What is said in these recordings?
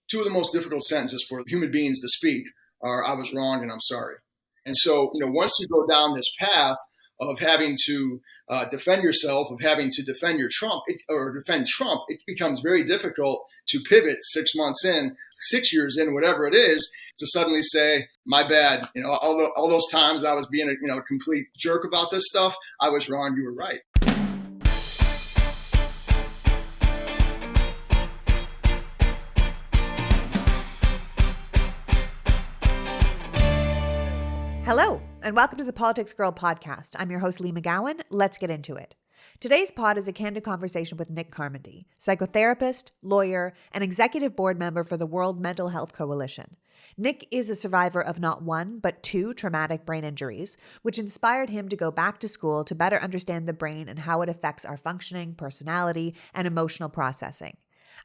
two of the most difficult sentences for human beings to speak are "I was wrong" and "I'm sorry." And so, once you go down this path of having to defend yourself, of having to defend defend Trump, it becomes very difficult to pivot 6 months in, 6 years in, whatever it is, to suddenly say, "My bad. All those times I was being a complete jerk about this stuff, I was wrong. You were right." Hello, and welcome to the PoliticsGirl podcast. I'm your host, Lee McGowan. Let's get into it. Today's pod is a candid conversation with Nick Carmody, psychotherapist, lawyer, and executive board member for the World Mental Health Coalition. Nick is a survivor of not one, but two traumatic brain injuries, which inspired him to go back to school to better understand the brain and how it affects our functioning, personality, and emotional processing.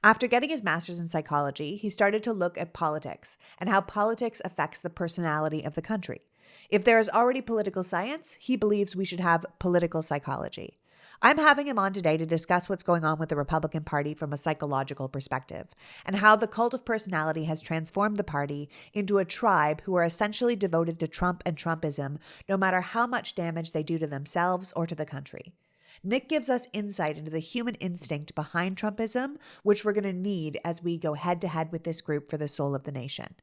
After getting his master's in psychology, he started to look at politics and how politics affects the personality of the country. If there is already political science, he believes we should have political psychology. I'm having him on today to discuss what's going on with the Republican Party from a psychological perspective and how the cult of personality has transformed the party into a tribe who are essentially devoted to Trump and Trumpism, no matter how much damage they do to themselves or to the country. Nick gives us insight into the human instinct behind Trumpism, which we're going to need as we go head-to-head with this group for the soul of the nation.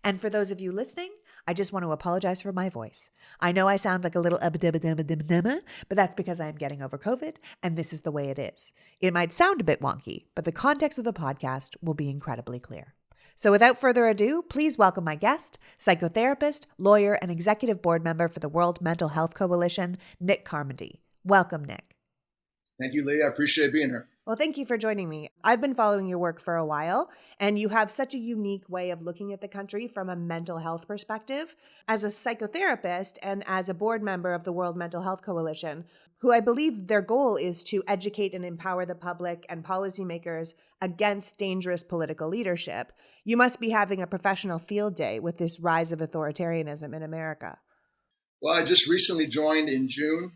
And for those of you listening, I just want to apologize for my voice. I know I sound like a little but that's because I am getting over COVID, and this is the way it is. It might sound a bit wonky, but the context of the podcast will be incredibly clear. So without further ado, please welcome my guest, psychotherapist, lawyer, and executive board member for the World Mental Health Coalition, Nick Carmody. Welcome, Nick. Thank you, Lee. I appreciate being here. Well, thank you for joining me. I've been following your work for a while, and you have such a unique way of looking at the country from a mental health perspective. As a psychotherapist and as a board member of the World Mental Health Coalition, who I believe their goal is to educate and empower the public and policymakers against dangerous political leadership, you must be having a professional field day with this rise of authoritarianism in America. Well, I just recently joined in June.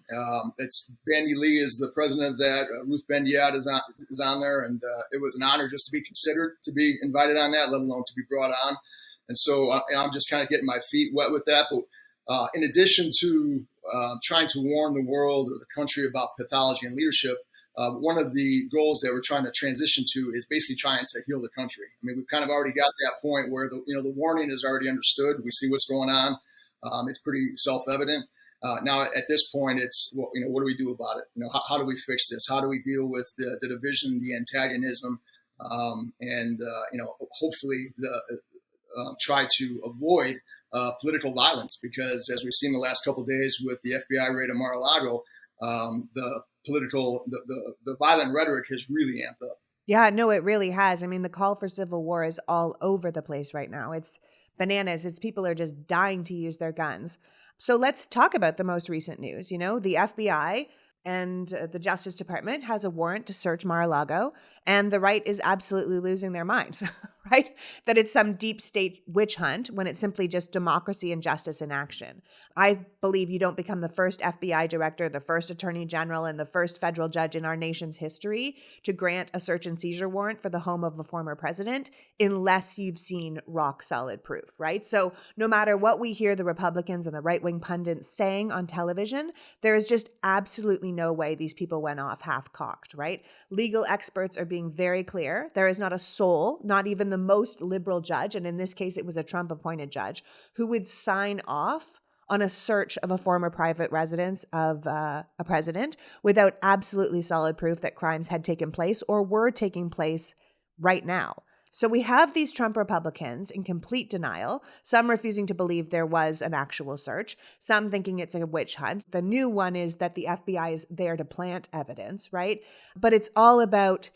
It's Bandy Lee is the president of that. Ruth Ben-Ghiat is on there, and it was an honor just to be considered to be invited on that, let alone to be brought on. And so I'm just kind of getting my feet wet with that. But in addition to trying to warn the world or the country about pathology and leadership, one of the goals that we're trying to transition to is basically trying to heal the country. I mean, we've kind of already got that point where the warning is already understood. We see what's going on. It's pretty self-evident. Now, at this point, it's, what do we do about it? How do we fix this? How do we deal with the division, the antagonism, and hopefully try to avoid political violence? Because as we've seen the last couple of days with the FBI raid of Mar-a-lago, the violent rhetoric has really amped up. Yeah, no, it really has. I mean, the call for civil war is all over the place right now. It's bananas. It's people are just dying to use their guns. So let's talk about the most recent news. The FBI and the Justice Department has a warrant to search Mar-a-Lago, and the right is absolutely losing their minds, right? That it's some deep state witch hunt when it's simply just democracy and justice in action. I believe you don't become the first FBI director, the first attorney general, and the first federal judge in our nation's history to grant a search and seizure warrant for the home of a former president unless you've seen rock solid proof, right? So no matter what we hear the Republicans and the right-wing pundits saying on television, there is just absolutely no way these people went off half-cocked, right? Legal experts are being very clear. There is not a soul, not even the most liberal judge, and in this case it was a Trump-appointed judge, who would sign off on a search of a former private residence of a president without absolutely solid proof that crimes had taken place or were taking place right now. So we have these Trump Republicans in complete denial, some refusing to believe there was an actual search, some thinking it's a witch hunt. The new one is that the FBI is there to plant evidence, right? But it's all about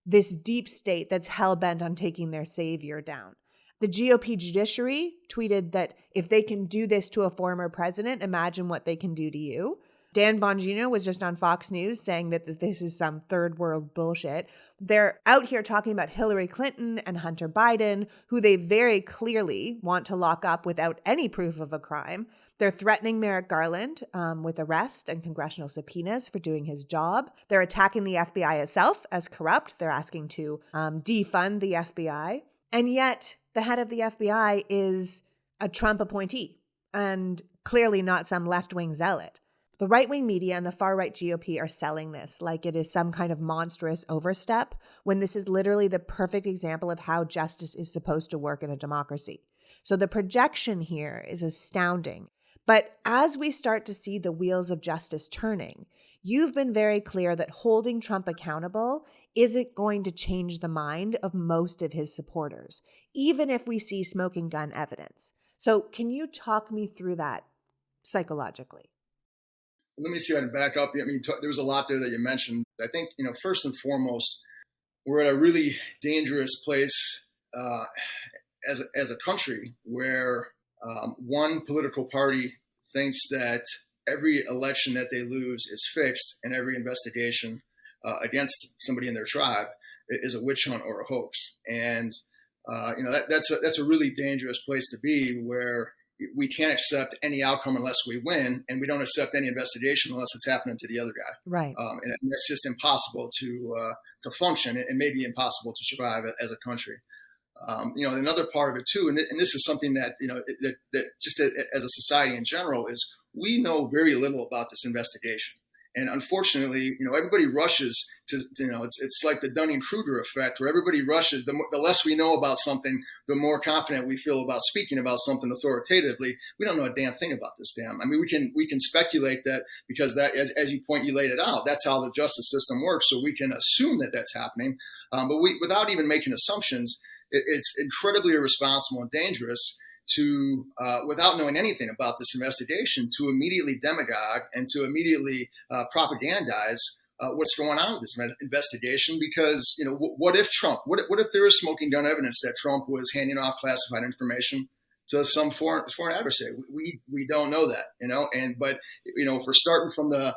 this deep state that's hell-bent on taking their savior down. The GOP judiciary tweeted that if they can do this to a former president, imagine what they can do to you. Dan Bongino was just on Fox News saying that this is some third world bullshit. They're out here talking about Hillary Clinton and Hunter Biden, who they very clearly want to lock up without any proof of a crime. They're threatening Merrick Garland with arrest and congressional subpoenas for doing his job. They're attacking the FBI itself as corrupt. They're asking to defund the FBI. And yet the head of the FBI is a Trump appointee and clearly not some left-wing zealot. The right-wing media and the far-right GOP are selling this like it is some kind of monstrous overstep, when this is literally the perfect example of how justice is supposed to work in a democracy. So the projection here is astounding. But as we start to see the wheels of justice turning, you've been very clear that holding Trump accountable isn't going to change the mind of most of his supporters, even if we see smoking gun evidence. So can you talk me through that psychologically? Let me see if I can back up. I mean, there was a lot there that you mentioned. I think, first and foremost, we're at a really dangerous place as a country where one political party thinks that every election that they lose is fixed, and every investigation against somebody in their tribe is a witch hunt or a hoax. And that's a really dangerous place to be, where we can't accept any outcome unless we win, and we don't accept any investigation unless it's happening to the other guy. Right. And that's just impossible to function, and maybe impossible to survive as a country. Another part of it too, and this is something that that just as a society in general, is we know very little about this investigation. And unfortunately, everybody rushes to it's like the Dunning-Kruger effect, where everybody rushes. The less we know about something, the more confident we feel about speaking about something authoritatively. We don't know a damn thing about this damn. I mean, we can speculate that, because that, as you laid it out, that's how the justice system works. So we can assume that that's happening, but without even making assumptions, it's incredibly irresponsible and dangerous to, without knowing anything about this investigation, to immediately demagogue and to immediately propagandize what's going on with this investigation. Because, what if Trump, what if there is smoking gun evidence that Trump was handing off classified information to some foreign adversary? We don't know that, but if we're starting from the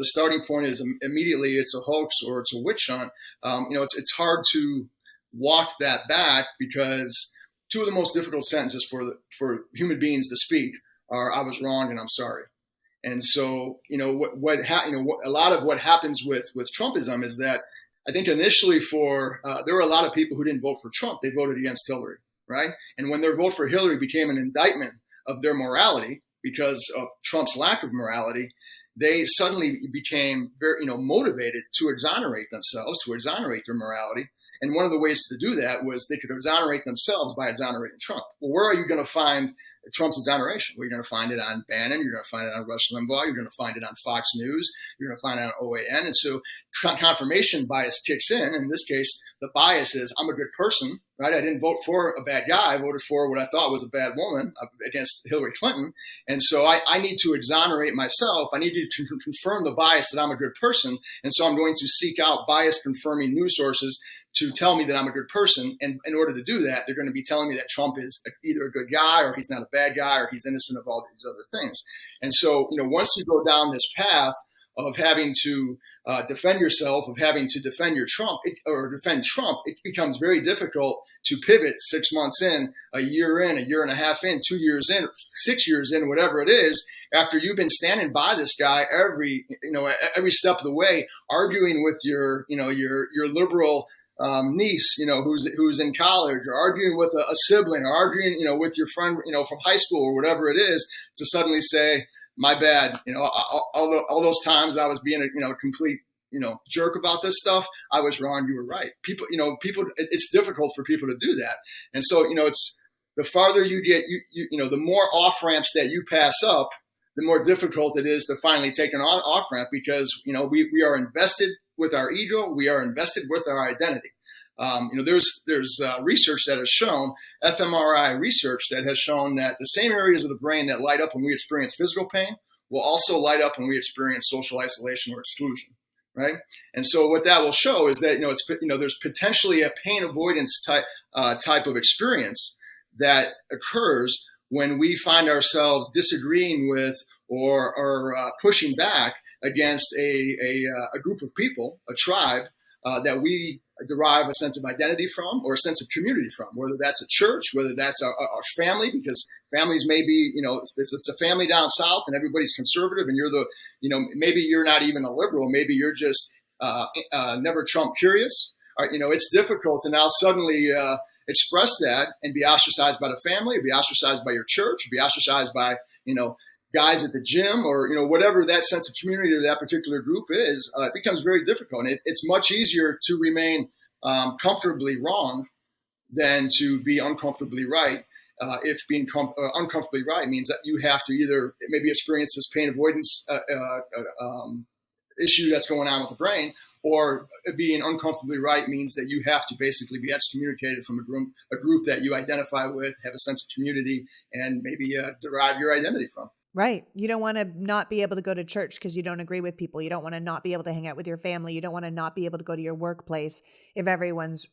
starting point is immediately it's a hoax or it's a witch hunt, it's hard to walk that back, because two of the most difficult sentences for human beings to speak are "I was wrong" and "I'm sorry." And so, a lot of what happens with Trumpism is that I think initially there were a lot of people who didn't vote for Trump. They voted against Hillary, right? And when their vote for Hillary became an indictment of their morality because of Trump's lack of morality, they suddenly became very, motivated to exonerate themselves, to exonerate their morality. And one of the ways to do that was they could exonerate themselves by exonerating Trump. Well, where are you going to find Trump's exoneration? Well, you're going to find it on Bannon. You're going to find it on Rush Limbaugh. You're going to find it on Fox News. You're going to find it on OAN. And so confirmation bias kicks in. In this case, the bias is, I'm a good person, right? I didn't vote for a bad guy. I voted for what I thought was a bad woman against Hillary Clinton. And so I need to exonerate myself. I need to confirm the bias that I'm a good person. And so I'm going to seek out bias confirming news sources to tell me that I'm a good person. And in order to do that, they're going to be telling me that Trump is either a good guy, or he's not a bad guy, or he's innocent of all these other things. And so, once you go down this path of having to defend yourself, of having to defend defend Trump, it becomes very difficult to pivot 6 months in, a year and a half in, 2 years in, 6 years in, whatever it is, after you've been standing by this guy every step of the way, arguing with your liberal niece, who's in college, or arguing with a sibling, or arguing, with your friend, from high school, or whatever it is, to suddenly say, my bad, all those times I was being a complete, jerk about this stuff, I was wrong, you were right. People, it's difficult for people to do that. And so, it's the farther you get, the more off ramps that you pass up, the more difficult it is to finally take an off ramp, because, we are invested with our ego, we are invested with our identity. There's research that has shown, fMRI research that has shown that the same areas of the brain that light up when we experience physical pain will also light up when we experience social isolation or exclusion, right? And so what that will show is that there's potentially a pain avoidance type of experience that occurs when we find ourselves disagreeing with or pushing back against a group of people, a tribe that we derive a sense of identity from, or a sense of community from, whether that's a church, whether that's our family, because families may be, if it's a family down south and everybody's conservative and you're maybe you're not even a liberal, maybe you're just never Trump curious. It's difficult to now suddenly express that and be ostracized by the family, or be ostracized by your church, or be ostracized by, guys at the gym, or, whatever that sense of community or that particular group is, it becomes very difficult. And it's much easier to remain comfortably wrong than to be uncomfortably right. If being uncomfortably right means that you have to either maybe experience this pain avoidance issue that's going on with the brain, or being uncomfortably right means that you have to basically be excommunicated from a group that you identify with, have a sense of community, and maybe derive your identity from. Right. You don't want to not be able to go to church because you don't agree with people. You don't want to not be able to hang out with your family. You don't want to not be able to go to your workplace if everyone's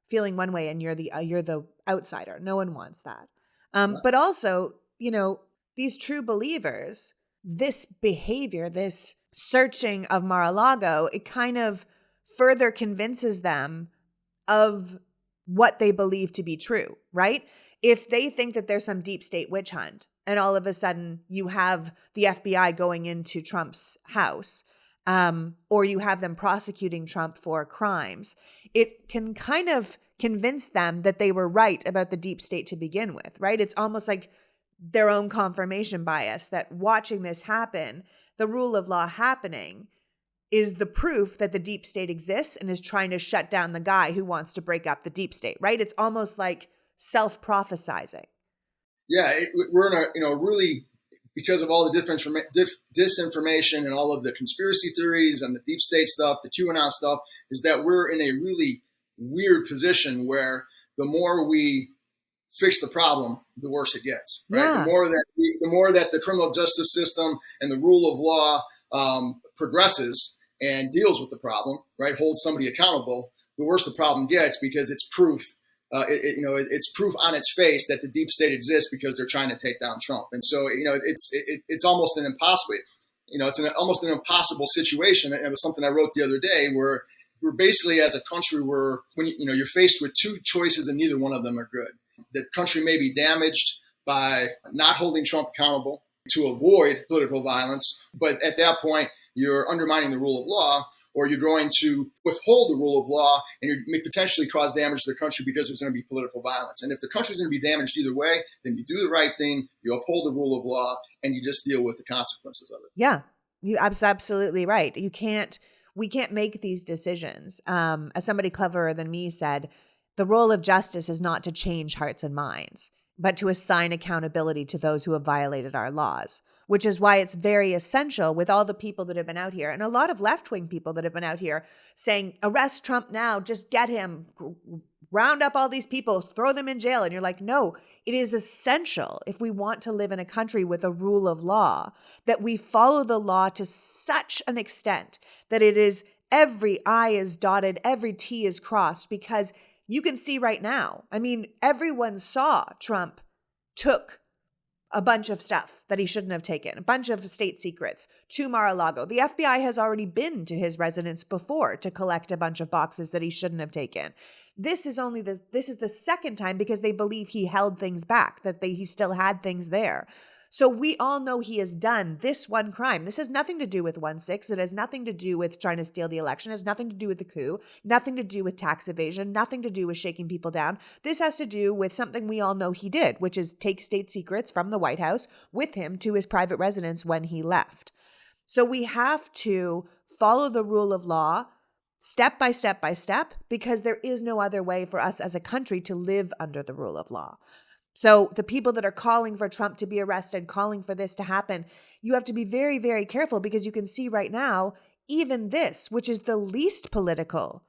feeling one way and you're the outsider. No one wants that. But also, these true believers, this behavior, this searching of Mar-a-Lago, it kind of further convinces them of what they believe to be true, right? If they think that there's some deep state witch hunt and all of a sudden you have the FBI going into Trump's house, or you have them prosecuting Trump for crimes, it can kind of convince them that they were right about the deep state to begin with, right? It's almost like their own confirmation bias that watching this happen, the rule of law happening, is the proof that the deep state exists and is trying to shut down the guy who wants to break up the deep state, right? It's almost like self-prophesizing. Yeah, we're in a really, because of all the disinformation and all of the conspiracy theories and the deep state stuff, the QAnon stuff, is that we're in a really weird position where the more we fix the problem, the worse it gets. Right? Yeah. The more that the criminal justice system and the rule of law progresses and deals with the problem, right, holds somebody accountable, the worse the problem gets, because it's proof. It's proof on its face that the deep state exists because they're trying to take down Trump. And so, it's almost an impossible. It's almost an impossible situation. And it was something I wrote the other day where we're basically, as a country, when you're faced with two choices and neither one of them are good. The country may be damaged by not holding Trump accountable to avoid political violence, but at that point, you're undermining the rule of law, or you're going to withhold the rule of law and you may potentially cause damage to the country because there's going to be political violence. And if the country's going to be damaged either way, then you do the right thing, you uphold the rule of law, and you just deal with the consequences of it. Yeah, you're absolutely right. We can't make these decisions. As somebody cleverer than me said, the role of justice is not to change hearts and minds, but to assign accountability to those who have violated our laws, which is why it's very essential with all the people that have been out here and a lot of left-wing people that have been out here saying, arrest Trump now, just get him, round up all these people, throw them in jail. And you're like, no, it is essential if we want to live in a country with a rule of law that we follow the law to such an extent that it is every I is dotted, every T is crossed, because you can see right now, everyone saw Trump took a bunch of stuff that he shouldn't have taken, a bunch of state secrets to Mar-a-Lago. The FBI has already been to his residence before to collect a bunch of boxes that he shouldn't have taken. This is the second time because they believe he held things back, that he still had things there. So we all know he has done this one crime. This has nothing to do with 1-6. It has nothing to do with trying to steal the election. It has nothing to do with the coup, nothing to do with tax evasion, nothing to do with shaking people down. This has to do with something we all know he did, which is take state secrets from the White House with him to his private residence when he left. So we have to follow the rule of law step by step by step, because there is no other way for us as a country to live under the rule of law. So the people that are calling for Trump to be arrested, calling for this to happen, you have to be very, very careful, because you can see right now, even this, which is the least political,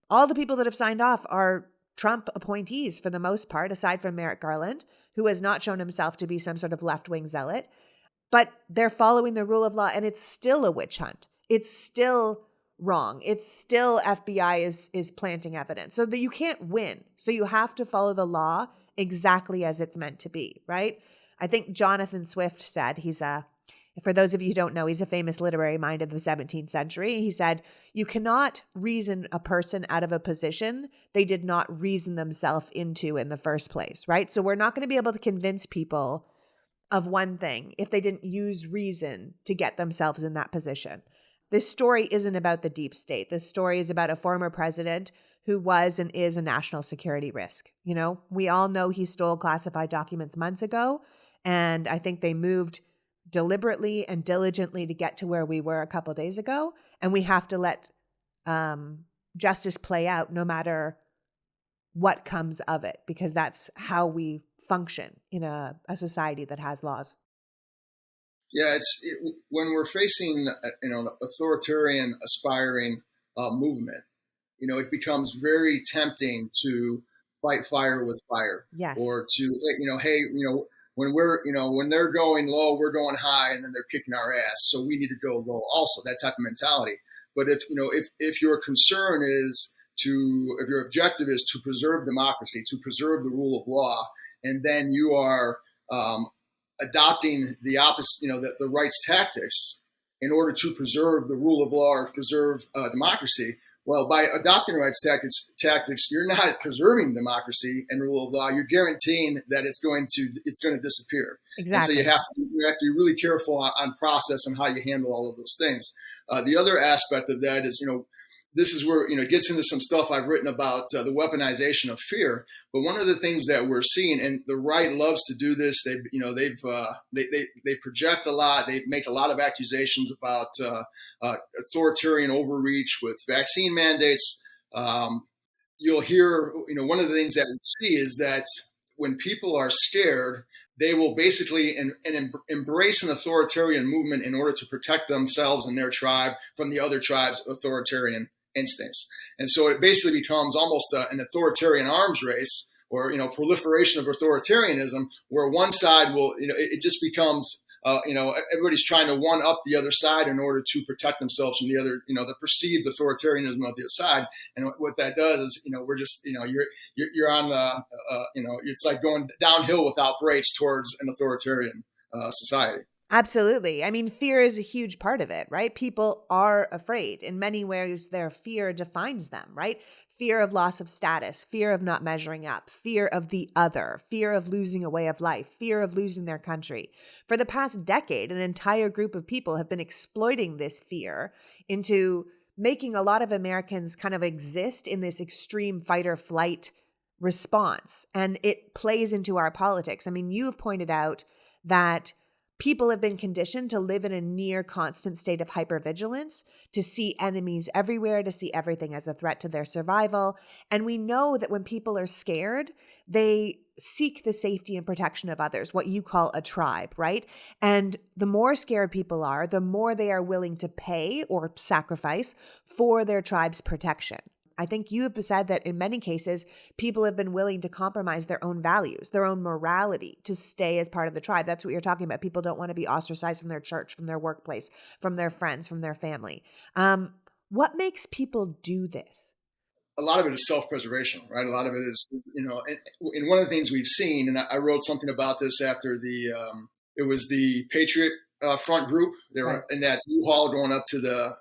all the people that have signed off are Trump appointees for the most part, aside from Merrick Garland, who has not shown himself to be some sort of left-wing zealot. But they're following the rule of law, and it's still a witch hunt. It's still wrong. It's still FBI is planting evidence. So that you can't win. So you have to follow the law exactly as it's meant to be, right? I think Jonathan Swift said, for those of you who don't know, he's a famous literary mind of the 17th century. He said, you cannot reason a person out of a position they did not reason themselves into in the first place, right? So we're not going to be able to convince people of one thing if they didn't use reason to get themselves in that position. This story isn't about the deep state. This story is about a former president who was and is a national security risk. You know, we all know he stole classified documents months ago, and I think they moved deliberately and diligently to get to where we were a couple of days ago, and we have to let justice play out no matter what comes of it, because that's how we function in a society that has laws. Yeah, when we're facing authoritarian aspiring movement, it becomes very tempting to fight fire with fire. Yes. Or to hey, when they're going low, we're going high, and then they're kicking our ass, so we need to go low also, that type of mentality. But if your concern is if your objective is to preserve democracy, to preserve the rule of law, and then you are adopting the opposite, the rights tactics in order to preserve the rule of law or preserve democracy. Well, by adopting rights tactics, you're not preserving democracy and rule of law. You're guaranteeing that it's going to disappear. Exactly. And so you have to be really careful on process and how you handle all of those things. The other aspect of that is, this is where it gets into some stuff I've written about the weaponization of fear. But one of the things that we're seeing, and the right loves to do this, they project a lot. They make a lot of accusations about authoritarian overreach with vaccine mandates. You'll hear, one of the things that we see is that when people are scared, they will basically embrace an authoritarian movement in order to protect themselves and their tribe from the other tribe's authoritarian instincts. And so it basically becomes almost an authoritarian arms race, or proliferation of authoritarianism, where one side will, it just becomes everybody's trying to one up the other side in order to protect themselves from the other, the perceived authoritarianism of the other side. And what that does is, we're just, you're on the, it's like going downhill without brakes towards an authoritarian society. Absolutely. I mean, fear is a huge part of it, right? People are afraid. In many ways, their fear defines them, right? Fear of loss of status, fear of not measuring up, fear of the other, fear of losing a way of life, fear of losing their country. For the past decade, an entire group of people have been exploiting this fear into making a lot of Americans kind of exist in this extreme fight or flight response. And it plays into our politics. I mean, you've pointed out that people have been conditioned to live in a near constant state of hypervigilance, to see enemies everywhere, to see everything as a threat to their survival. And we know that when people are scared, they seek the safety and protection of others, what you call a tribe, right? And the more scared people are, the more they are willing to pay or sacrifice for their tribe's protection. I think you have said that in many cases, people have been willing to compromise their own values, their own morality to stay as part of the tribe. That's what you're talking about. People don't want to be ostracized from their church, from their workplace, from their friends, from their family. What makes people do this? A lot of it is self-preservation, right? A lot of it is, and one of the things we've seen, and I wrote something about this after it was the Patriot Front group. They were in that U-Haul going up to the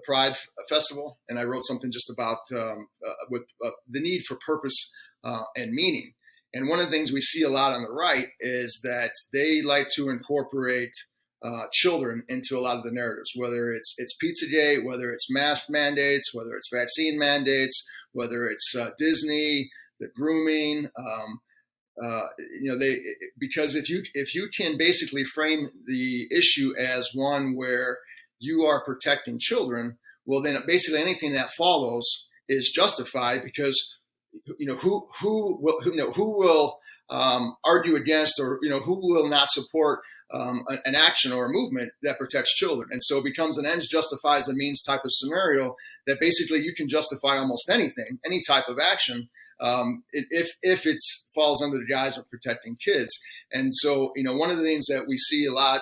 Pride Festival, and I wrote something just about with the need for purpose and meaning. And one of the things we see a lot on the right is that they like to incorporate children into a lot of the narratives, whether it's Pizzagate, whether it's mask mandates, whether it's vaccine mandates, whether it's Disney, the grooming. Because if you can basically frame the issue as one where you are protecting children, well, then basically anything that follows is justified, because who will argue against, or who will not support an action or a movement that protects children. And so it becomes an ends justifies the means type of scenario, that basically you can justify almost anything, any type of action, if it falls under the guise of protecting kids. And so one of the things that we see a lot,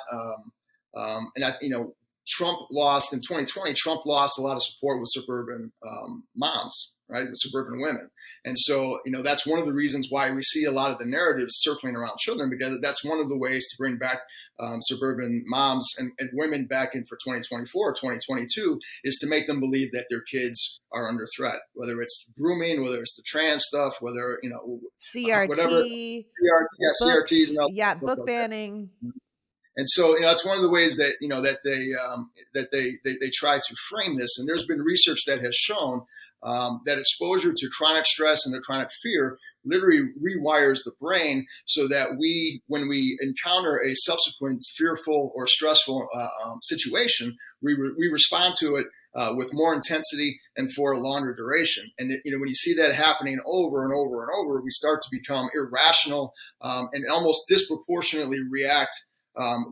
Trump lost in 2020. Trump lost a lot of support with suburban moms, right, with suburban women. And so, that's one of the reasons why we see a lot of the narratives circling around children, because that's one of the ways to bring back suburban moms and women back in for 2024 or 2022, is to make them believe that their kids are under threat, whether it's grooming, whether it's the trans stuff, whether, CRT, whatever, books, CRTs, book banning. And so, that's one of the ways that, they try to frame this. And there's been research that has shown that exposure to chronic stress and to chronic fear literally rewires the brain so that when we encounter a subsequent fearful or stressful situation, we respond to it with more intensity and for a longer duration. And when you see that happening over and over and over, we start to become irrational and almost disproportionately react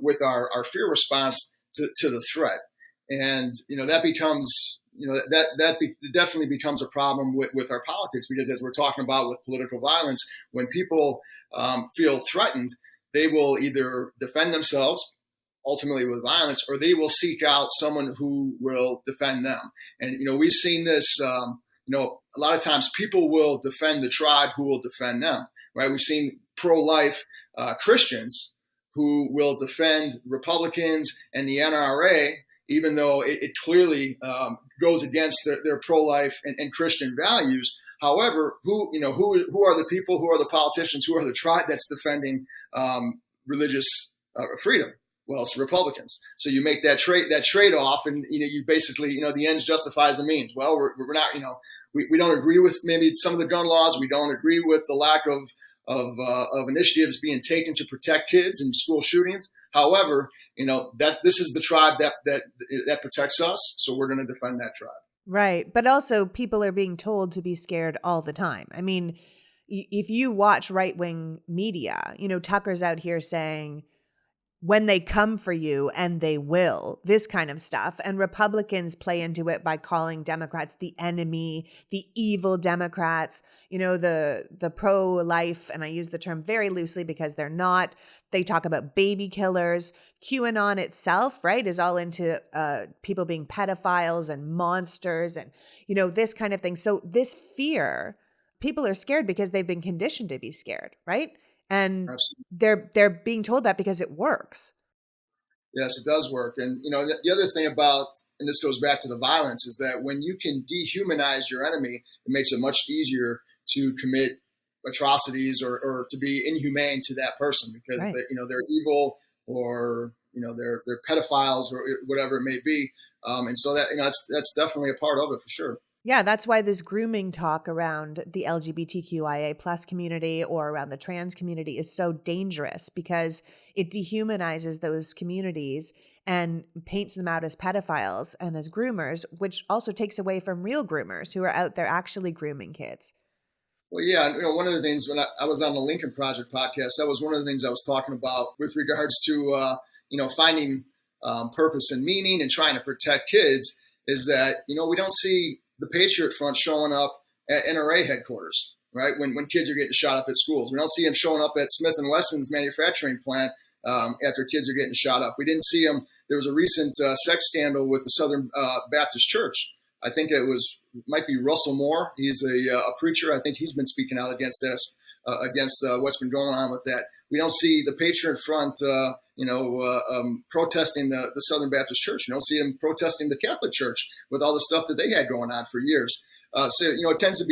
with our fear response to the threat. And that becomes definitely becomes a problem with our politics, because as we're talking about with political violence, when people feel threatened, they will either defend themselves ultimately with violence, or they will seek out someone who will defend them. And we've seen this. A lot of times people will defend the tribe who will defend them. Right? We've seen pro-life Christians who will defend Republicans and the NRA, even though it clearly goes against their pro-life and Christian values. However, who are the people, who are the politicians, who are the tribe that's defending religious freedom? Well, it's Republicans. So you make that trade-off, and you basically the ends justifies the means. Well, we're not we don't agree with maybe some of the gun laws. We don't agree with the lack of initiatives being taken to protect kids in school shootings. However, this is the tribe that protects us, so we're going to defend that tribe. Right. But also people are being told to be scared all the time. I mean, if you watch right-wing media, Tucker's out here saying, when they come for you, and they will, this kind of stuff. And Republicans play into it by calling Democrats the enemy, the evil Democrats, the pro-life, and I use the term very loosely because they're not. They talk about baby killers. QAnon itself, right, is all into people being pedophiles and monsters and, this kind of thing. So this fear, people are scared because they've been conditioned to be scared, right? And Absolutely. they're being told that because it works. Yes, it does work. And the other thing about, and this goes back to the violence, is that when you can dehumanize your enemy, it makes it much easier to commit atrocities or to be inhumane to that person, because Right. they're evil, or they're pedophiles, or whatever it may be. And so that that's definitely a part of it for sure. Yeah, that's why this grooming talk around the LGBTQIA plus community or around the trans community is so dangerous, because it dehumanizes those communities and paints them out as pedophiles and as groomers, which also takes away from real groomers who are out there actually grooming kids. Well, yeah, one of the things when I was on the Lincoln Project podcast, that was one of the things I was talking about with regards to finding purpose and meaning and trying to protect kids, is that we don't see the Patriot Front showing up at NRA headquarters, right? When kids are getting shot up at schools, we don't see them showing up at Smith & Wesson's manufacturing plant after kids are getting shot up. We didn't see them. There was a recent sex scandal with the Southern Baptist Church. I think might be Russell Moore. He's a preacher. I think he's been speaking out against this, against what's been going on with that. We don't see the Patriot Front, protesting the Southern Baptist Church. We don't see them protesting the Catholic Church with all the stuff that they had going on for years. So it tends to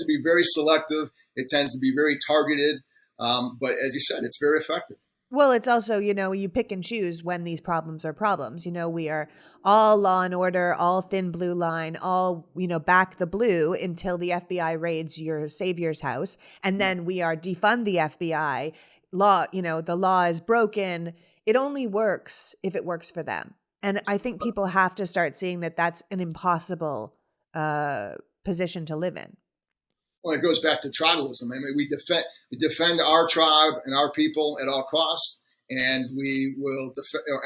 be very selective. It tends to be very targeted. But as you said, it's very effective. Well, it's also, you pick and choose when these problems are problems. We are all law and order, all thin blue line, all, back the blue until the FBI raids your savior's house. And then we are defund the FBI. Law, the law is broken. It only works if it works for them. And I think people have to start seeing that that's an impossible position to live in. Well, it goes back to tribalism. I mean, we defend our tribe and our people at all costs, and we will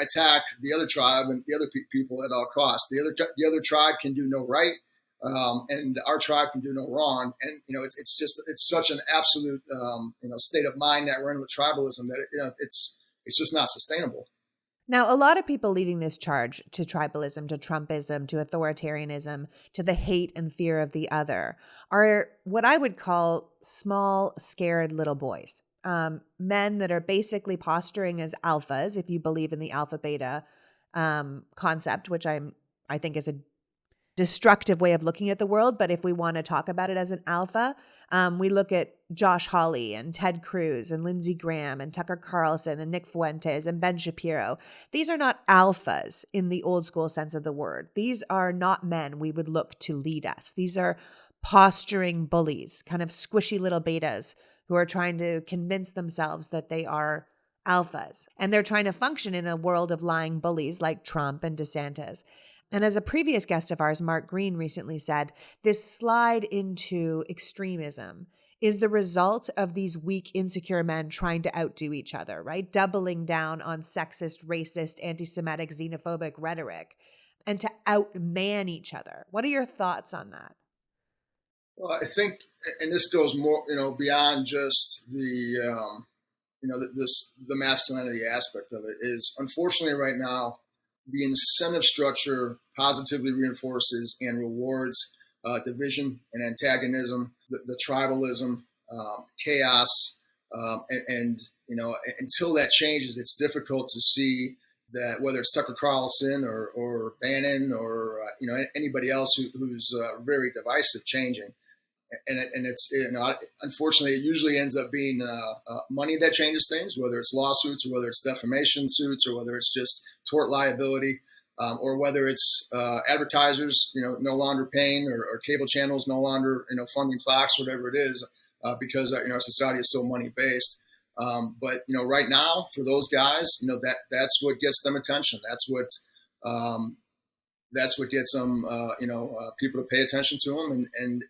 attack the other tribe and the other people at all costs. The other tribe can do no right, and our tribe can do no wrong. And it's such an absolute state of mind that we're in with tribalism that it's just not sustainable. Now, a lot of people leading this charge to tribalism, to Trumpism, to authoritarianism, to the hate and fear of the other are what I would call small, scared little boys. Men that are basically posturing as alphas, if you believe in the alpha beta concept, which I think is destructive way of looking at the world. But if we want to talk about it as an alpha, we look at Josh Hawley and Ted Cruz and Lindsey Graham and Tucker Carlson and Nick Fuentes and Ben Shapiro. These are not alphas in the old school sense of the word. These are not men we would look to lead us. These are posturing bullies, kind of squishy little betas who are trying to convince themselves that they are alphas. And they're trying to function in a world of lying bullies like Trump and DeSantis. And as a previous guest of ours, Mark Green, recently said, this slide into extremism is the result of these weak, insecure men trying to outdo each other, right? Doubling down on sexist, racist, anti-Semitic, xenophobic rhetoric and to outman each other. What are your thoughts on that? Well, I think, and this goes more, beyond just the masculinity aspect of it, is unfortunately right now, the incentive structure positively reinforces and rewards division and antagonism, the tribalism, chaos, and until that changes, it's difficult to see that whether it's Tucker Carlson or Bannon or anybody else who's very divisive changing. And it's unfortunately it usually ends up being money that changes things, whether it's lawsuits or whether it's defamation suits or whether it's just tort liability, or whether it's advertisers no longer paying or cable channels no longer funding Fox, whatever it is, because our society is so money based. But right now for those guys, that's what gets them attention. That's what gets them, people to pay attention to them. And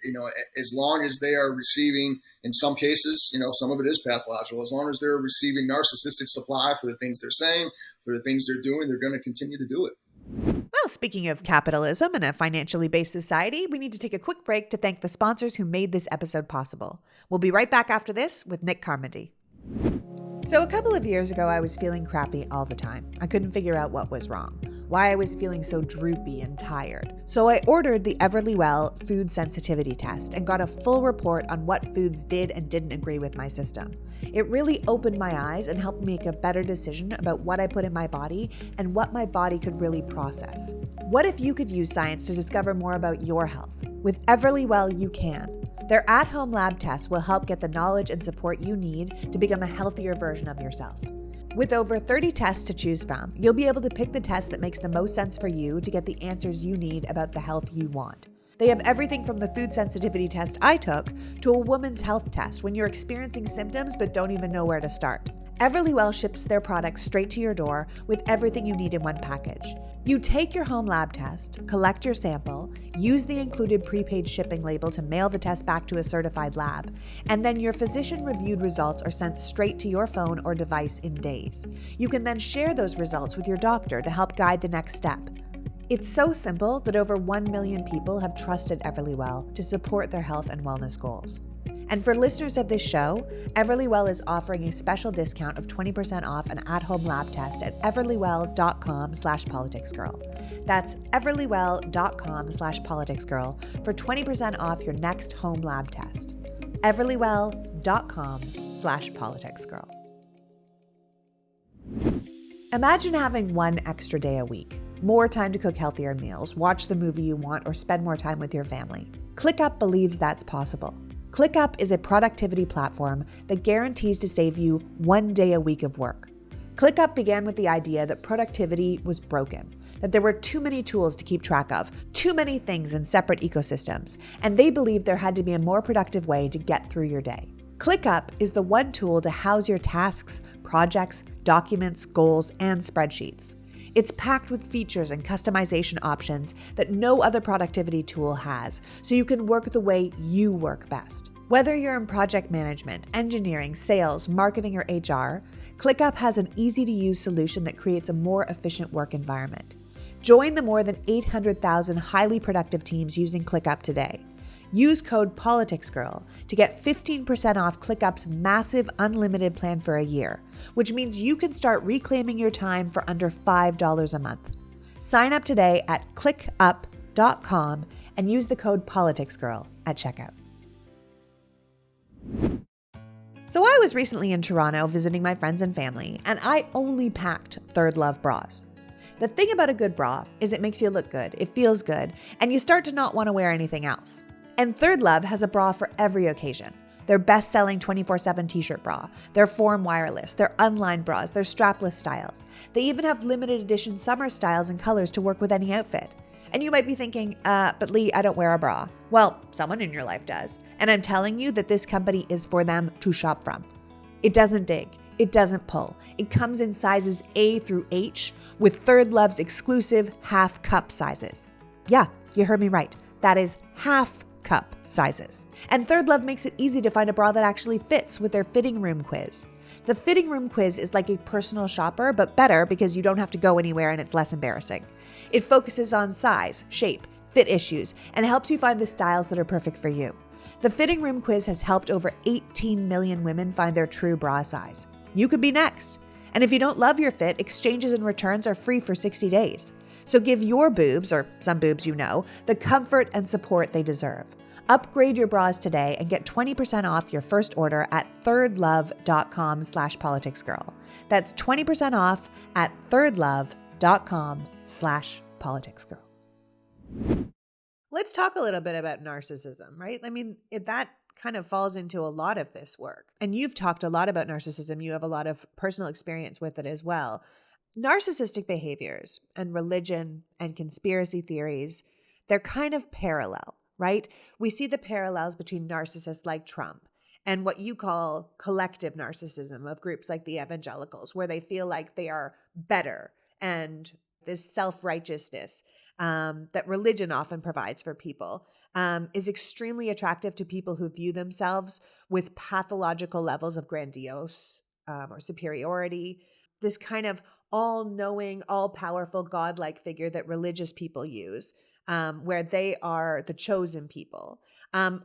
as long as they are receiving, in some cases, some of it is pathological, as long as they're receiving narcissistic supply for the things they're saying, for the things they're doing, they're going to continue to do it. Well, speaking of capitalism and a financially based society, we need to take a quick break to thank the sponsors who made this episode possible. We'll be right back after this with Nick Carmody. So a couple of years ago, I was feeling crappy all the time. I couldn't figure out what was wrong, why I was feeling so droopy and tired. So I ordered the Everlywell food sensitivity test and got a full report on what foods did and didn't agree with my system. It really opened my eyes and helped me make a better decision about what I put in my body and what my body could really process. What if you could use science to discover more about your health? With Everlywell, you can. Their at-home lab tests will help get the knowledge and support you need to become a healthier version of yourself. With over 30 tests to choose from, you'll be able to pick the test that makes the most sense for you to get the answers you need about the health you want. They have everything from the food sensitivity test I took to a woman's health test when you're experiencing symptoms but don't even know where to start. Everlywell ships their products straight to your door with everything you need in one package. You take your home lab test, collect your sample, use the included prepaid shipping label to mail the test back to a certified lab, and then your physician-reviewed results are sent straight to your phone or device in days. You can then share those results with your doctor to help guide the next step. It's so simple that over 1 million people have trusted Everlywell to support their health and wellness goals. And for listeners of this show, Everlywell is offering a special discount of 20% off an at-home lab test at everlywell.com/politicsgirl. That's everlywell.com/politicsgirl for 20% off your next home lab test. everlywell.com/politicsgirl. Imagine having one extra day a week, more time to cook healthier meals, watch the movie you want, or spend more time with your family. ClickUp believes that's possible. ClickUp is a productivity platform that guarantees to save you 1 day a week of work. ClickUp began with the idea that productivity was broken, that there were too many tools to keep track of, too many things in separate ecosystems, and they believed there had to be a more productive way to get through your day. ClickUp is the one tool to house your tasks, projects, documents, goals, and spreadsheets. It's packed with features and customization options that no other productivity tool has, so you can work the way you work best. Whether you're in project management, engineering, sales, marketing, or HR, ClickUp has an easy-to-use solution that creates a more efficient work environment. Join the more than 800,000 highly productive teams using ClickUp today. Use code PoliticsGirl to get 15% off ClickUp's massive unlimited plan for a year, which means you can start reclaiming your time for under $5 a month. Sign up today at clickup.com and use the code PoliticsGirl at checkout. So I was recently in Toronto visiting my friends and family, and I only packed Third Love bras. The thing about a good bra is it makes you look good, it feels good, and you start to not want to wear anything else. And Third Love has a bra for every occasion. Their best-selling 24/7 t-shirt bra, their Form wireless, their unlined bras, their strapless styles. They even have limited edition summer styles and colors to work with any outfit. And you might be thinking, but Lee, I don't wear a bra. Well, someone in your life does. And I'm telling you that this company is for them to shop from. It doesn't dig. It doesn't pull. It comes in sizes A through H with Third Love's exclusive half cup sizes. Yeah, you heard me right. That is half cup sizes. And Third Love makes it easy to find a bra that actually fits with their fitting room quiz. The fitting room quiz is like a personal shopper, but better because you don't have to go anywhere and it's less embarrassing. It focuses on size, shape, fit issues, and helps you find the styles that are perfect for you. The fitting room quiz has helped over 18 million women find their true bra size. You could be next. And if you don't love your fit, exchanges and returns are free for 60 days. So give your boobs, or some boobs you know, the comfort and support they deserve. Upgrade your bras today and get 20% off your first order at thirdlove.com/politicsgirl. That's 20% off at thirdlove.com/politicsgirl. Let's talk a little bit about narcissism, right? I mean, that kind of falls into a lot of this work. And you've talked a lot about narcissism. You have a lot of personal experience with it as well. Narcissistic behaviors and religion and conspiracy theories, they're kind of parallel, right? We see the parallels between narcissists like Trump and what you call collective narcissism of groups like the evangelicals, where they feel like they are better, and this self-righteousness that religion often provides for people is extremely attractive to people who view themselves with pathological levels of grandiose or superiority. This kind of all-knowing, all-powerful, godlike figure that religious people use, where they are the chosen people,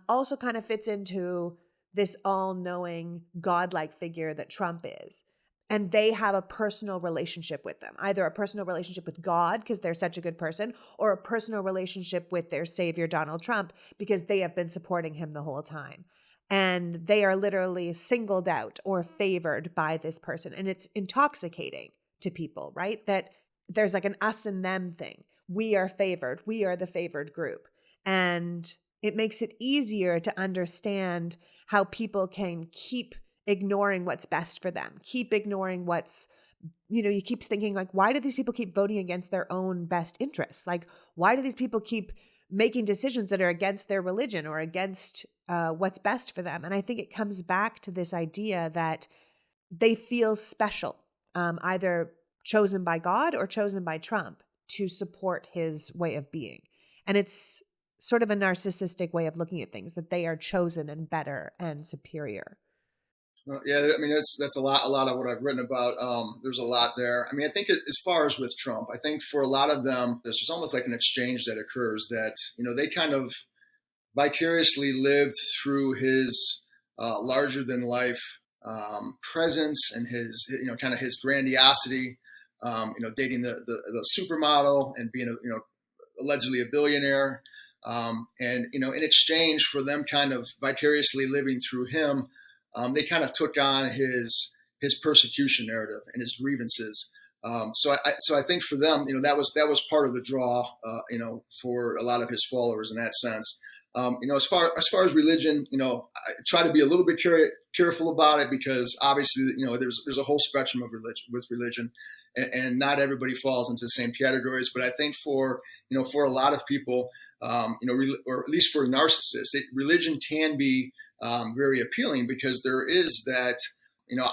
also kind of fits into this all-knowing, godlike figure that Trump is. And they have a personal relationship with them, either a personal relationship with God because they're such a good person, or a personal relationship with their savior, Donald Trump, because they have been supporting him the whole time. And they are literally singled out or favored by this person. And it's intoxicating to people, right? That there's like an us and them thing. We are favored. We are the favored group. And it makes it easier to understand how people can keep ignoring what's best for them, keep ignoring what's, you keep thinking like, why do these people keep voting against their own best interests? Like, why do these people keep making decisions that are against their religion or against what's best for them? And I think it comes back to this idea that they feel special, either chosen by God or chosen by Trump to support his way of being. And it's sort of a narcissistic way of looking at things, that they are chosen and better and superior. Well, yeah, I mean, that's a lot of what I've written about. There's a lot there. I mean, I think as far as with Trump, I think for a lot of them, there's just almost like an exchange that occurs that, they kind of vicariously lived through his larger than life presence and his, kind of his grandiosity, dating the supermodel and being allegedly a billionaire. And, in exchange for them kind of vicariously living through him, they kind of took on his persecution narrative and his grievances. So I think for them, that was part of the draw, for a lot of his followers in that sense. As far as religion, I try to be a little bit careful about it because obviously, there's a whole spectrum of religion, and not everybody falls into the same categories. But I think for a lot of people, or at least for narcissists, religion can be very appealing because there is that,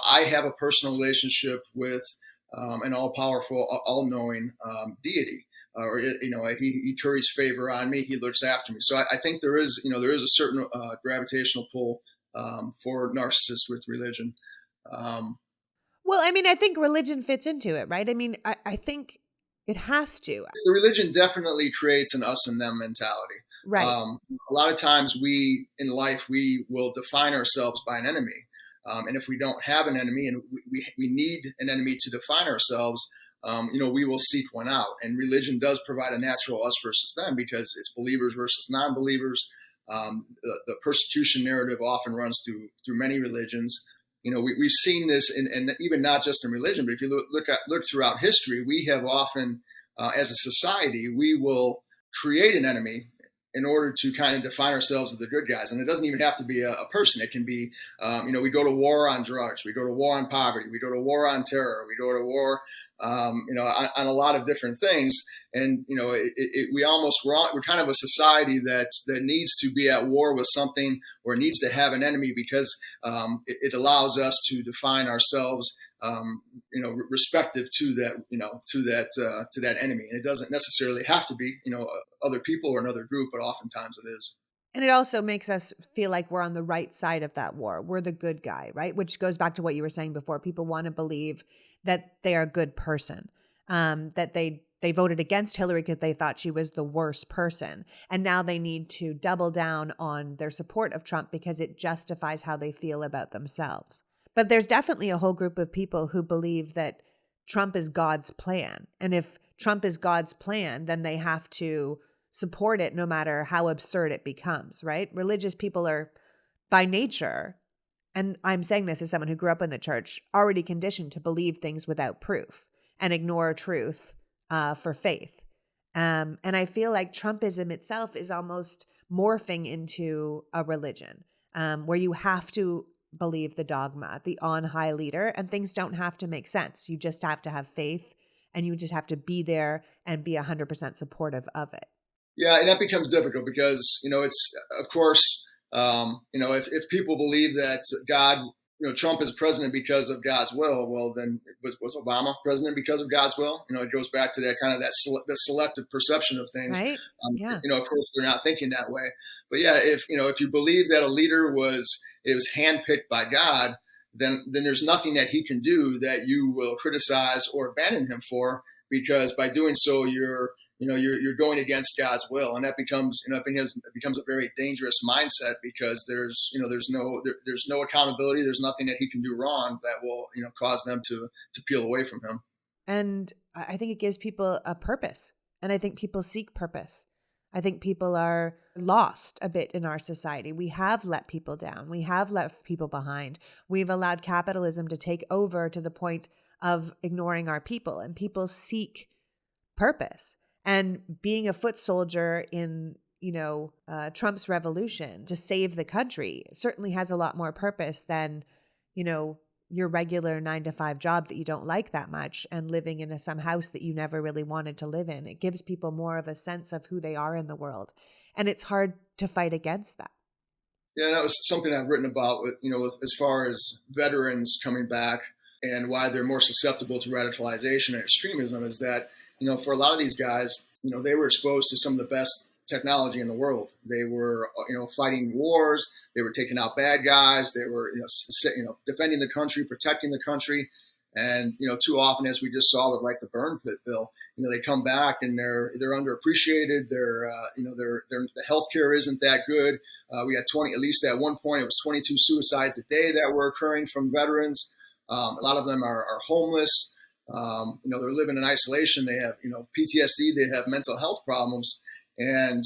I have a personal relationship with an all-powerful, all-knowing deity, or he curries favor on me, he looks after me. So I think there is a certain gravitational pull for narcissists with religion. Well, I mean, I think religion fits into it, right? I mean, I think it has to. The religion definitely creates an us and them mentality. Right. A lot of times in life, we will define ourselves by an enemy. And if we don't have an enemy and we need an enemy to define ourselves, we will seek one out. And religion does provide a natural us versus them because it's believers versus non-believers. The persecution narrative often runs through many religions. We've seen this, and even not just in religion, but if you look throughout history, we have often as a society, we will create an enemy in order to kind of define ourselves as the good guys. And it doesn't even have to be a person. It can be, we go to war on drugs, we go to war on poverty, we go to war on terror, we go to war, on a lot of different things. And, we're kind of a society that needs to be at war with something, or needs to have an enemy, because it allows us to define ourselves, respective to that enemy. And it doesn't necessarily have to be, other people or another group, but oftentimes it is. And it also makes us feel like we're on the right side of that war. We're the good guy, right? Which goes back to what you were saying before. People want to believe that they are a good person, that they voted against Hillary because they thought she was the worst person. And now they need to double down on their support of Trump because it justifies how they feel about themselves. But there's definitely a whole group of people who believe that Trump is God's plan. And if Trump is God's plan, then they have to support it no matter how absurd it becomes, right? Religious people are by nature, and I'm saying this as someone who grew up in the church, already conditioned to believe things without proof and ignore truth for faith. And I feel like Trumpism itself is almost morphing into a religion where you have to believe the dogma, the on high leader, and things don't have to make sense. You just have to have faith, and you just have to be there and be 100% supportive of it. Yeah, and that becomes difficult because, it's, of course, if people believe that God, Trump is president because of God's will, well, then was Obama president because of God's will? It goes back to that kind of the selective perception of things. Right. Yeah. Of course, they're not thinking that way. But yeah, if you believe that a leader was handpicked by God, then there's nothing that he can do that you will criticize or abandon him for, because by doing so, you're going against God's will, and that becomes, it becomes a very dangerous mindset, because there's no accountability. There's nothing that he can do wrong that will, cause them to peel away from him. And I think it gives people a purpose, and I think people seek purpose. I think people are lost a bit in our society. We have let people down. We have left people behind. We've allowed capitalism to take over to the point of ignoring our people, and people seek purpose. And being a foot soldier in, Trump's revolution to save the country certainly has a lot more purpose than, your regular 9-to-5 job that you don't like that much and living in some house that you never really wanted to live in. It gives people more of a sense of who they are in the world. And it's hard to fight against that. Yeah, that was something I've written about, as far as veterans coming back and why they're more susceptible to radicalization and extremism, is that, for a lot of these guys, they were exposed to some of the best technology in the world. They were, fighting wars. They were taking out bad guys. They were, defending the country, protecting the country. And, too often, as we just saw with like the burn pit bill, they come back and they're underappreciated. The healthcare isn't that good. We had at least at one point, it was 22 suicides a day that were occurring from veterans. A lot of them are homeless. They're living in isolation. They have, PTSD. They have mental health problems. And,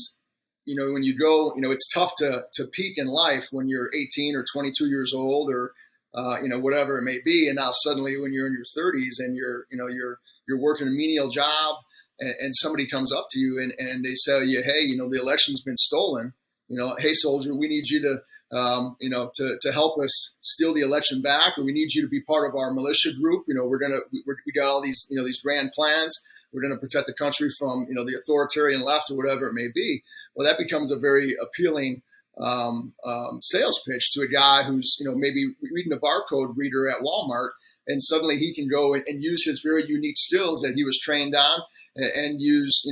when you go, it's tough to peak in life when you're 18 or 22 years old, or, whatever it may be. And now suddenly when you're in your 30s and you're working a menial job, and somebody comes up to you and they say, hey, the election's been stolen. Hey, soldier, we need you to help us steal the election back, or we need you to be part of our militia group. We got all these, these grand plans. We're going to protect the country from, the authoritarian left, or whatever it may be. Well, that becomes a very appealing sales pitch to a guy who's, maybe reading a barcode reader at Walmart, and suddenly he can go and use his very unique skills that he was trained on, and use,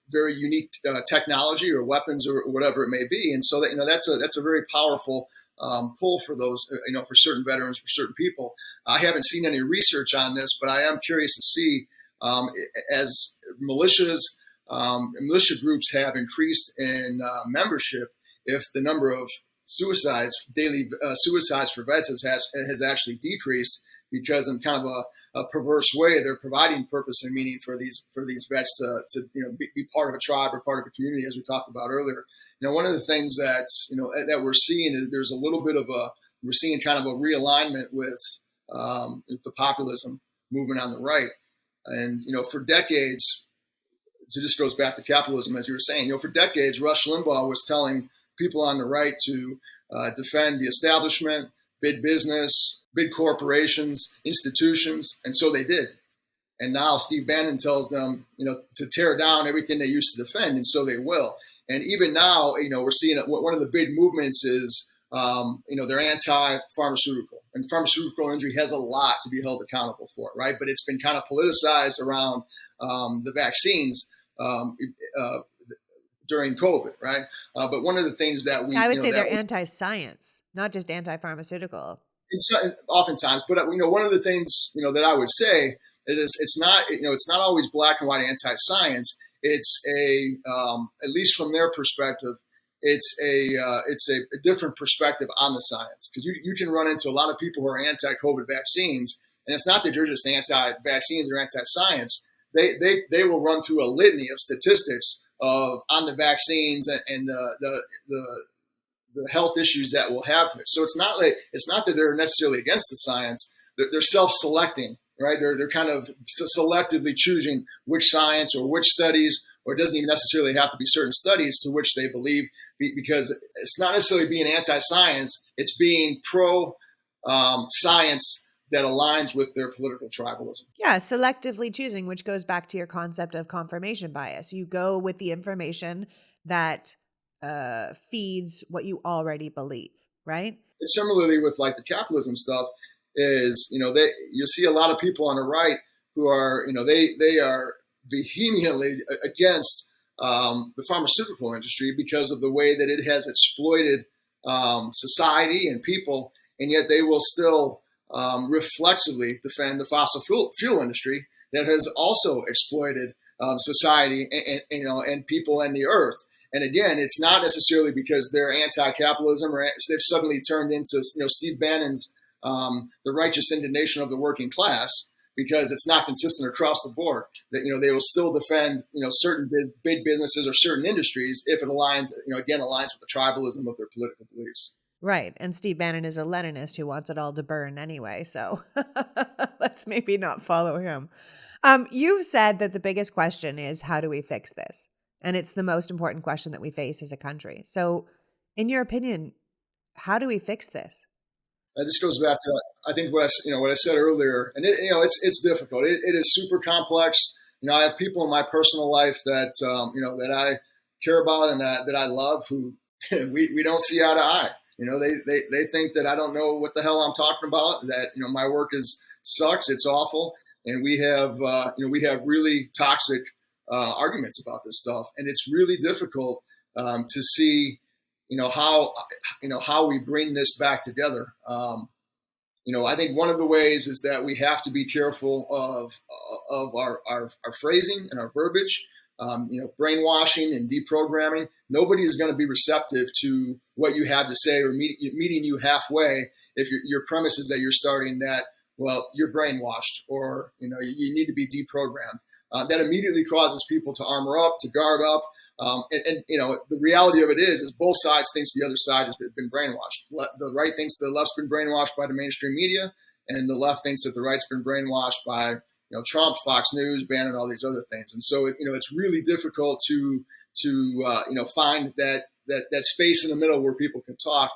very unique technology or weapons or whatever it may be. And so that, that's a very powerful pull for those, for certain veterans, for certain people. I haven't seen any research on this, but I am curious to see, as militia groups have increased in membership, if the number of daily suicides for vets has actually decreased, because in kind of a perverse way, they're providing purpose and meaning for these vets to be part of a tribe or part of a community, as we talked about earlier. One of the things that we're seeing is there's a little bit of we're seeing kind of a realignment with the populism movement on the right. And, for decades, it just goes back to capitalism, as you were saying. For decades, Rush Limbaugh was telling people on the right to defend the establishment, big business, big corporations, institutions, and so they did. And now Steve Bannon tells them, to tear down everything they used to defend, and so they will. And even now, we're seeing one of the big movements is, they're anti-pharmaceutical, and pharmaceutical industry has a lot to be held accountable for, right? But it's been kind of politicized around the vaccines during COVID, right? But one of the things that I would say they're anti-science, not just anti-pharmaceutical. Oftentimes, but one of the things that I would say is it's not always black and white anti-science. It's at least from their perspective, it's a different perspective on the science, because you can run into a lot of people who are anti-COVID vaccines, and it's not that they're just anti-vaccines or anti-science. They will run through a litany of statistics on the vaccines and the health issues that we'll have. So it's not that they're necessarily against the science. They're self-selecting, right? They're kind of selectively choosing which science or which studies, or it doesn't even necessarily have to be certain studies to which they believe, because it's not necessarily being anti-science, it's being pro-science that aligns with their political tribalism. Yeah, selectively choosing, which goes back to your concept of confirmation bias. You go with the information that feeds what you already believe, right? And similarly with like the capitalism stuff is, you see a lot of people on the right who are, they are vehemently against the pharmaceutical industry because of the way that it has exploited society and people, and yet they will still reflexively defend the fossil fuel industry that has also exploited society and people and the earth. And again, it's not necessarily because they're anti-capitalism or they've suddenly turned into Steve Bannon's the righteous indignation of the working class, because it's not consistent across the board. That they will still defend certain big businesses or certain industries if it aligns with the tribalism of their political beliefs. Right. And Steve Bannon is a Leninist who wants it all to burn anyway. So let's maybe not follow him. You've said that the biggest question is, how do we fix this? And it's the most important question that we face as a country. So in your opinion, how do we fix this? This goes back to, I think, what I said earlier, and it's difficult. It is super complex. I have people in my personal life that that I care about and that I love who we don't see eye to eye. They think that I don't know what the hell I'm talking about. That my work sucks. It's awful, and we have really toxic arguments about this stuff, and it's really difficult to see how we bring this back together. I think one of the ways is that we have to be careful of our phrasing and our verbiage. Brainwashing and deprogramming. Nobody is going to be receptive to what you have to say or meeting you halfway if your premise is that you're starting that, well, you're brainwashed or you need to be deprogrammed. That immediately causes people to armor up, to guard up. And the reality of it is both sides thinks the other side has been brainwashed. The right thinks the left's been brainwashed by the mainstream media, and the left thinks that the right's been brainwashed by Trump, Fox News, Bannon, all these other things. And so it's really difficult to find that space in the middle where people can talk.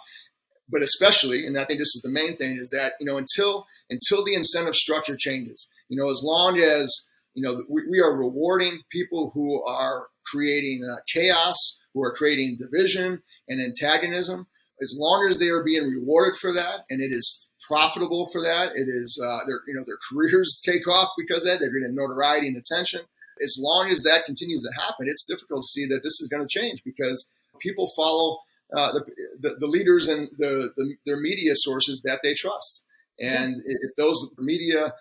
But especially, and I think this is the main thing, is that until the incentive structure changes, as long as we are rewarding people who are creating chaos, who are creating division and antagonism, as long as they are being rewarded for that, and it is profitable for that, it is their careers take off because of that, they're getting notoriety and attention. As long as that continues to happen, it's difficult to see that this is going to change, because people follow the leaders and their media sources that they trust. And if those media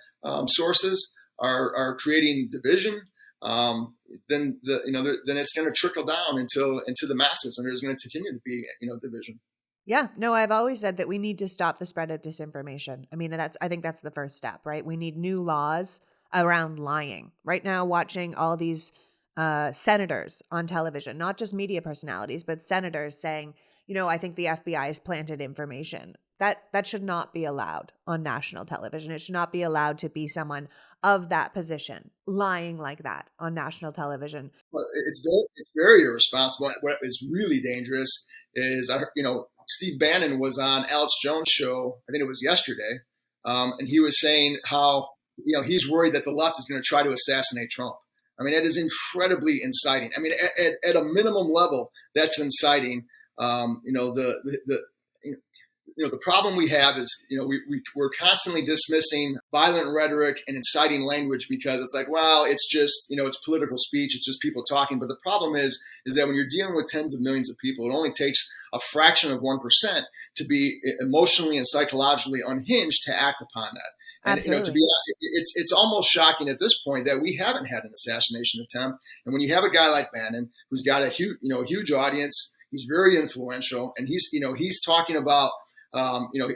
sources are creating division, then it's going to trickle down into the masses, and there's going to continue to be division. Yeah, no, I've always said that we need to stop the spread of disinformation. I mean, I think that's the first step, right? We need new laws around lying. Right now, watching all these senators on television, not just media personalities, but senators saying, I think the FBI has planted information. That should not be allowed on national television. It should not be allowed to be someone of that position lying like that on national television. Well, it's very irresponsible. What is really dangerous is, Steve Bannon was on Alex Jones' show, I think it was yesterday, and he was saying how, he's worried that the left is going to try to assassinate Trump. I mean, that is incredibly inciting. I mean, at a minimum level, that's inciting. The problem we have is, we're constantly dismissing violent rhetoric and inciting language because it's like, well, it's just, it's political speech. It's just people talking. But the problem is that when you're dealing with tens of millions of people, it only takes a fraction of 1% to be emotionally and psychologically unhinged to act upon that. And, Absolutely. it's almost shocking at this point that we haven't had an assassination attempt. And when you have a guy like Bannon, who's got a huge audience, he's very influential, and he's talking about,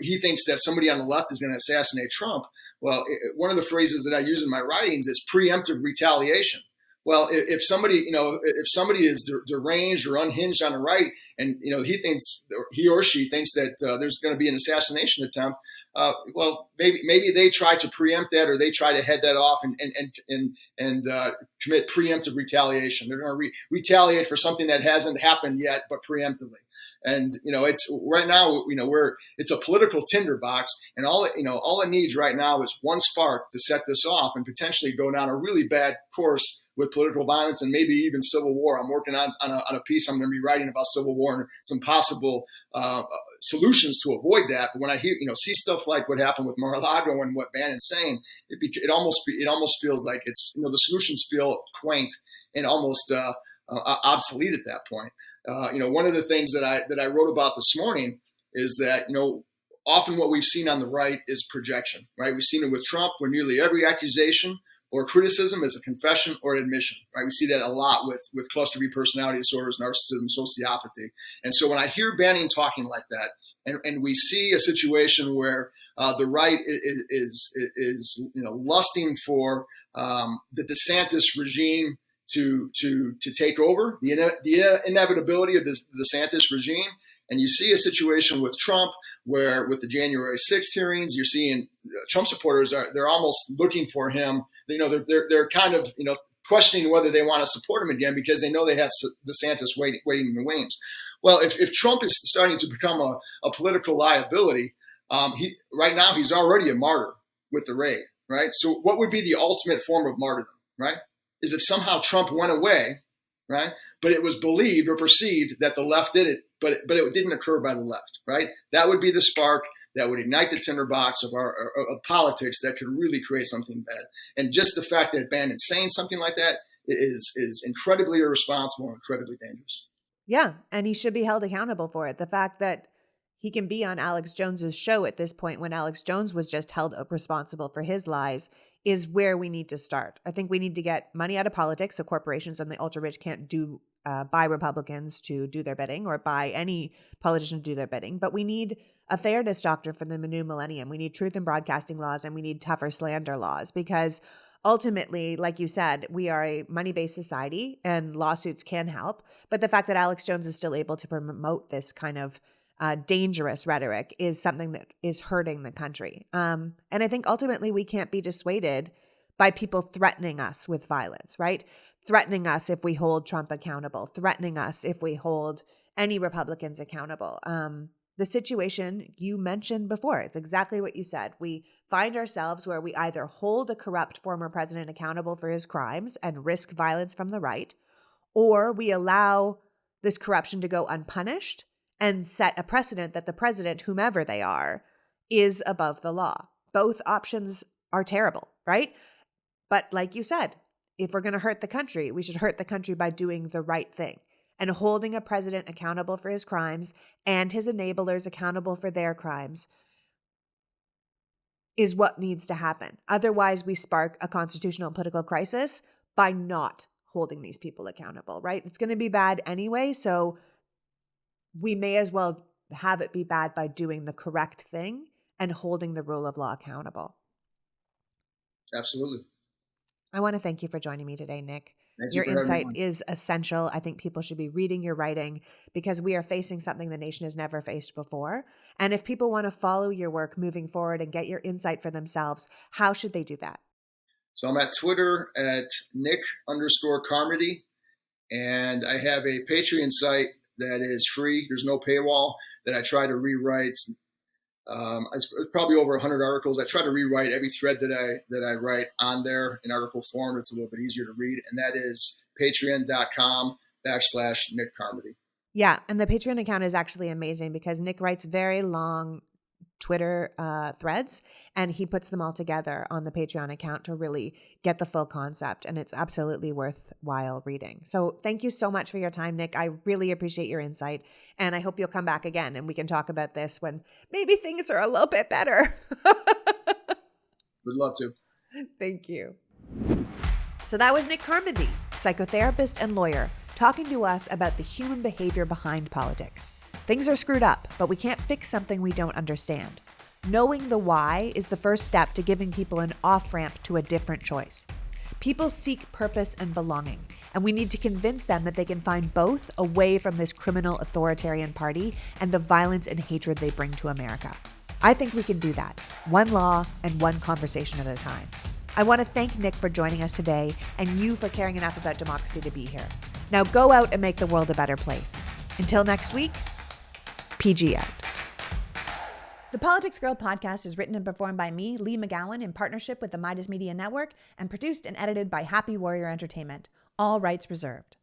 he thinks that somebody on the left is going to assassinate Trump. Well, one of the phrases that I use in my writings is preemptive retaliation. Well, if somebody is deranged or unhinged on the right, and he or she thinks that there's going to be an assassination attempt, well, maybe they try to preempt that, or they try to head that off and commit preemptive retaliation. They're going to retaliate for something that hasn't happened yet, but preemptively. And it's right now, it's a political tinderbox, and all it needs right now is one spark to set this off and potentially go down a really bad course with political violence and maybe even civil war. I'm working on a piece I'm going to be writing about civil war and some possible solutions to avoid that. But when I see stuff like what happened with Mar-a-lago and what Bannon's saying, it almost feels like it's, the solutions feel quaint and almost obsolete at that point. One of the things that I wrote about this morning is that, often what we've seen on the right is projection, right? We've seen it with Trump, where nearly every accusation or criticism is a confession or admission, right? We see that a lot with cluster B personality disorders, narcissism, sociopathy. And so when I hear Bannon talking like that, and we see a situation where the right is lusting for the DeSantis regime to take over, the inevitability of this DeSantis regime. And you see a situation with Trump where, with the January 6th hearings, you're seeing Trump supporters they're almost looking for him. They're kind of questioning whether they want to support him again because they know they have DeSantis waiting in the wings. Well, if Trump is starting to become a political liability, right now he's already a martyr with the raid, right? So what would be the ultimate form of martyrdom, right? Is if somehow Trump went away, right? But it was believed or perceived that the left did it, but it didn't occur by the left, right? That would be the spark that would ignite the tinderbox of politics that could really create something bad. And just the fact that Bannon's saying something like that is incredibly irresponsible and incredibly dangerous. Yeah, and he should be held accountable for it. The fact that he can be on Alex Jones's show at this point when Alex Jones was just held responsible for his lies is where we need to start. I think we need to get money out of politics so corporations and the ultra-rich can't buy Republicans to do their bidding or buy any politician to do their bidding. But we need a fairness doctrine for the new millennium. We need truth in broadcasting laws, and we need tougher slander laws because ultimately, like you said, we are a money-based society and lawsuits can help. But the fact that Alex Jones is still able to promote this kind of dangerous rhetoric is something that is hurting the country. And I think ultimately we can't be dissuaded by people threatening us with violence, right? Threatening us if we hold Trump accountable, threatening us if we hold any Republicans accountable. The situation you mentioned before, it's exactly what you said. We find ourselves where we either hold a corrupt former president accountable for his crimes and risk violence from the right, or we allow this corruption to go unpunished and set a precedent that the president, whomever they are, is above the law. Both options are terrible, right? But like you said, if we're going to hurt the country, we should hurt the country by doing the right thing. And holding a president accountable for his crimes and his enablers accountable for their crimes is what needs to happen. Otherwise, we spark a constitutional and political crisis by not holding these people accountable, right? It's going to be bad anyway, so we may as well have it be bad by doing the correct thing and holding the rule of law accountable. Absolutely. I want to thank you for joining me today, Nick. Thank you Your for having me insight on. is essential. I think people should be reading your writing because we are facing something the nation has never faced before. And if people want to follow your work moving forward and get your insight for themselves, how should they do that? So I'm at Twitter at Nick_Carmody, and I have a Patreon site that is free. There's no paywall that I try to rewrite. It's probably over 100 articles. I try to rewrite every thread that I write on there in article form. It's a little bit easier to read, and that is patreon.com/Nick Carmody. Yeah, and the Patreon account is actually amazing because Nick writes very long Twitter threads, and he puts them all together on the Patreon account to really get the full concept, and it's absolutely worthwhile reading. So thank you so much for your time, Nick. I really appreciate your insight, and I hope you'll come back again and we can talk about this when maybe things are a little bit better. Would love to. Thank you. So that was Nick Carmody, psychotherapist and lawyer, talking to us about the human behavior behind politics. Things are screwed up, but we can't fix something we don't understand. Knowing the why is the first step to giving people an off-ramp to a different choice. People seek purpose and belonging, and we need to convince them that they can find both away from this criminal authoritarian party and the violence and hatred they bring to America. I think we can do that, one law and one conversation at a time. I want to thank Nick for joining us today and you for caring enough about democracy to be here. Now go out and make the world a better place. Until next week, PG out. The Politics Girl podcast is written and performed by me, Lee McGowan, in partnership with the Meidas Media Network, and produced and edited by Happy Warrior Entertainment. All rights reserved.